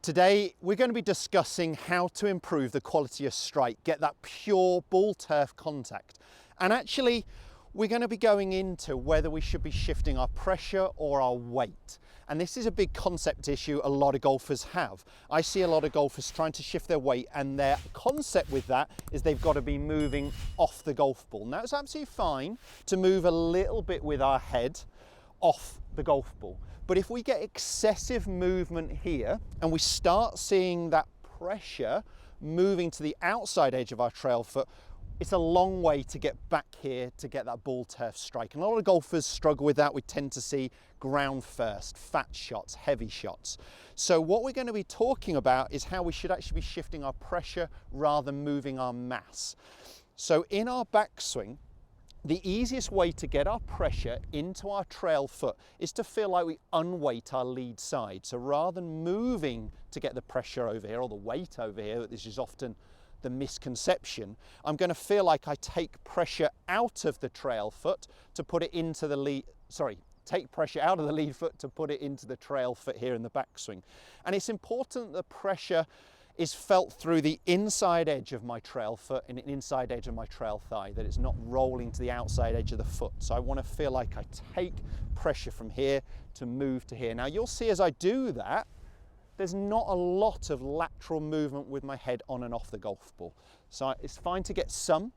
Today, we're going to be discussing how to improve the quality of strike, get that pure ball turf contact. And actually, we're going to be going into whether we should be shifting our pressure or our weight. And this is a big concept issue a lot of golfers have. I see a lot of golfers trying to shift their weight, and their concept with that is they've got to be moving off the golf ball. Now, it's absolutely fine to move a little bit with our head off the golf ball. But if we get excessive movement here and we start seeing that pressure moving to the outside edge of our trail foot, it's a long way to get back here to get that ball turf strike. And a lot of golfers struggle with that. We tend to see ground first, fat shots, heavy shots. So what we're going to be talking about is how we should actually be shifting our pressure rather than moving our mass. So in our backswing, the easiest way to get our pressure into our trail foot is to feel like we unweight our lead side. So rather than moving to get the pressure over here or the weight over here, this is often the misconception, I'm going to feel like I take pressure out of the trail foot to put it into the lead, take pressure out of the lead foot to put it into the trail foot here in the backswing. And it's important that the pressure is felt through the inside edge of my trail foot and an inside edge of my trail thigh, that it's not rolling to the outside edge of the foot. So I want to feel like I take pressure from here to move to here. Now you'll see as I do that, there's not a lot of lateral movement with my head on and off the golf ball. So it's fine to get some,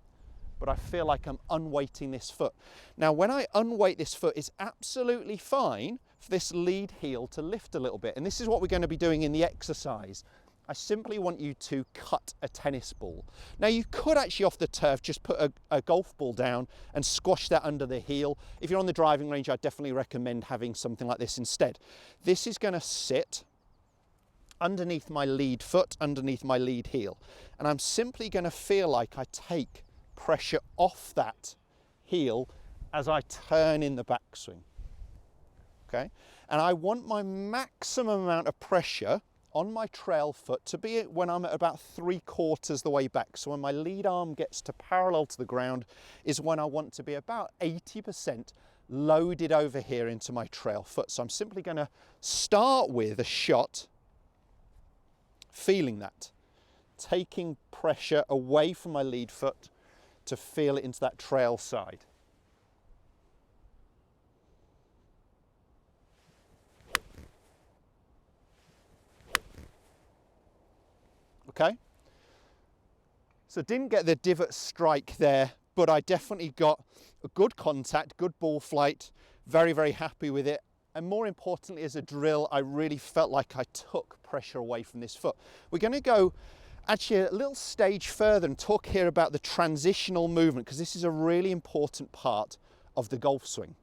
but I feel like I'm unweighting this foot. Now when I unweight this foot, it's absolutely fine for this lead heel to lift a little bit. And this is what we're going to be doing in the exercise. I simply want you to cut a tennis ball. Now you could actually off the turf just put a golf ball down and squash that under the heel. If you're on the driving range, I'd definitely recommend having something like this instead. This is going to sit underneath my lead foot, underneath my lead heel. And I'm simply going to feel like I take pressure off that heel as I turn in the backswing. Okay? And I want my maximum amount of pressure on my trail foot to be when I'm at about 3/4 the way back. So when my lead arm gets to parallel to the ground is when I want to be about 80% loaded over here into my trail foot. So I'm simply going to start with a shot, feeling that, taking pressure away from my lead foot to feel it into that trail side. Okay, so didn't get the divot strike there, but I definitely got a good contact, good ball flight, very, very happy with it. And more importantly, as a drill, I really felt like I took pressure away from this foot. We're going to go actually a little stage further and talk here about the transitional movement, because this is a really important part of the golf swing.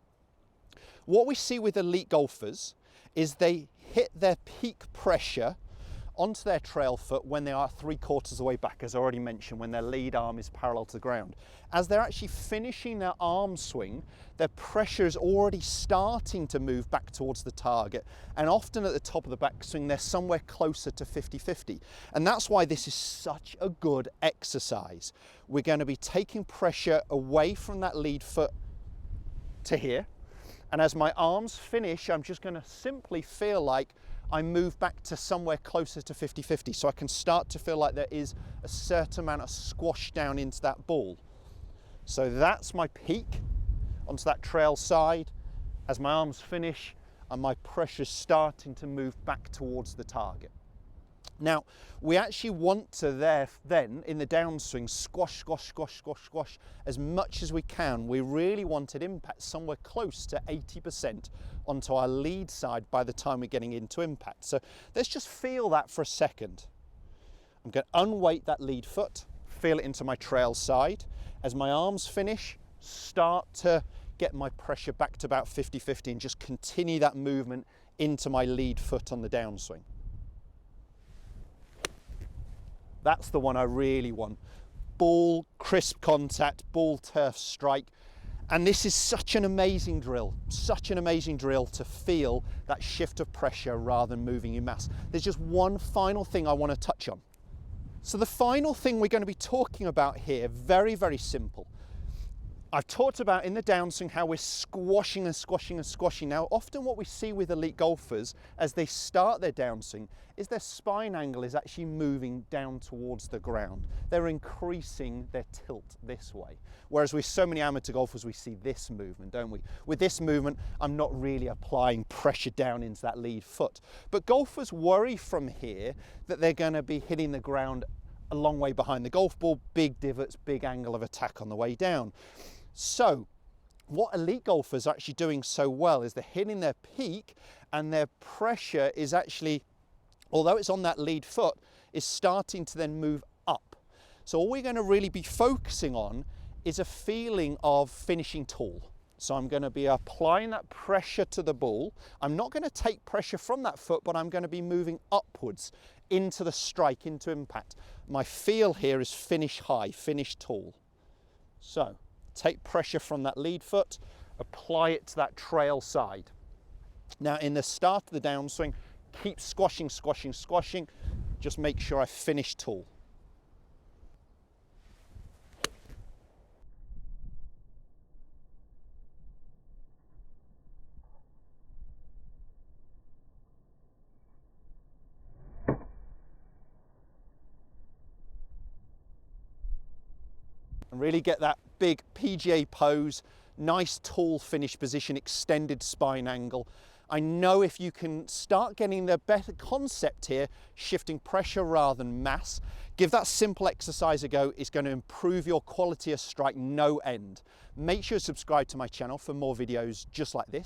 What we see with elite golfers is they hit their peak pressure onto their trail foot when they are 3/4 the way back, as I already mentioned, when their lead arm is parallel to the ground. As they're actually finishing their arm swing, their pressure is already starting to move back towards the target. And often at the top of the backswing, they're somewhere closer to 50-50. And that's why this is such a good exercise. We're going to be taking pressure away from that lead foot to here. And as my arms finish, I'm just going to simply feel like I move back to somewhere closer to 50-50, so I can start to feel like there is a certain amount of squash down into that ball. So that's my peak onto that trail side. As my arms finish and my pressure's starting to move back towards the target. Now, we actually want to then, in the downswing, squash, squash, squash, squash, squash as much as we can. We really wanted impact somewhere close to 80% onto our lead side by the time we're getting into impact. So let's just feel that for a second. I'm going to unweight that lead foot, feel it into my trail side. As my arms finish, start to get my pressure back to about 50-50 and just continue that movement into my lead foot on the downswing. That's the one I really want. Ball, crisp contact, ball turf strike. And this is such an amazing drill to feel that shift of pressure rather than moving your mass. There's just one final thing I want to touch on. So the final thing we're going to be talking about here, very, very simple. I've talked about in the downswing how we're squashing and squashing and squashing. Now, often what we see with elite golfers as they start their downswing is their spine angle is actually moving down towards the ground. They're increasing their tilt this way. Whereas with so many amateur golfers, we see this movement, don't we? With this movement, I'm not really applying pressure down into that lead foot. But golfers worry from here that they're going to be hitting the ground a long way behind the golf ball, big divots, big angle of attack on the way down. So what elite golfers are actually doing so well is they're hitting their peak, and their pressure is actually, although it's on that lead foot, is starting to then move up. So all we're going to really be focusing on is a feeling of finishing tall. So I'm going to be applying that pressure to the ball. I'm not going to take pressure from that foot, but I'm going to be moving upwards into the strike, into impact. My feel here is finish high, finish tall. So take pressure from that lead foot, apply it to that trail side. Now in the start of the downswing, keep squashing, squashing, squashing. Just make sure I finish tall. And really get that big PGA pose, nice tall finish position, extended spine angle. I know if you can start getting the better concept here, shifting pressure rather than mass, give that simple exercise a go. It's going to improve your quality of strike no end. Make sure you subscribe to my channel for more videos just like this.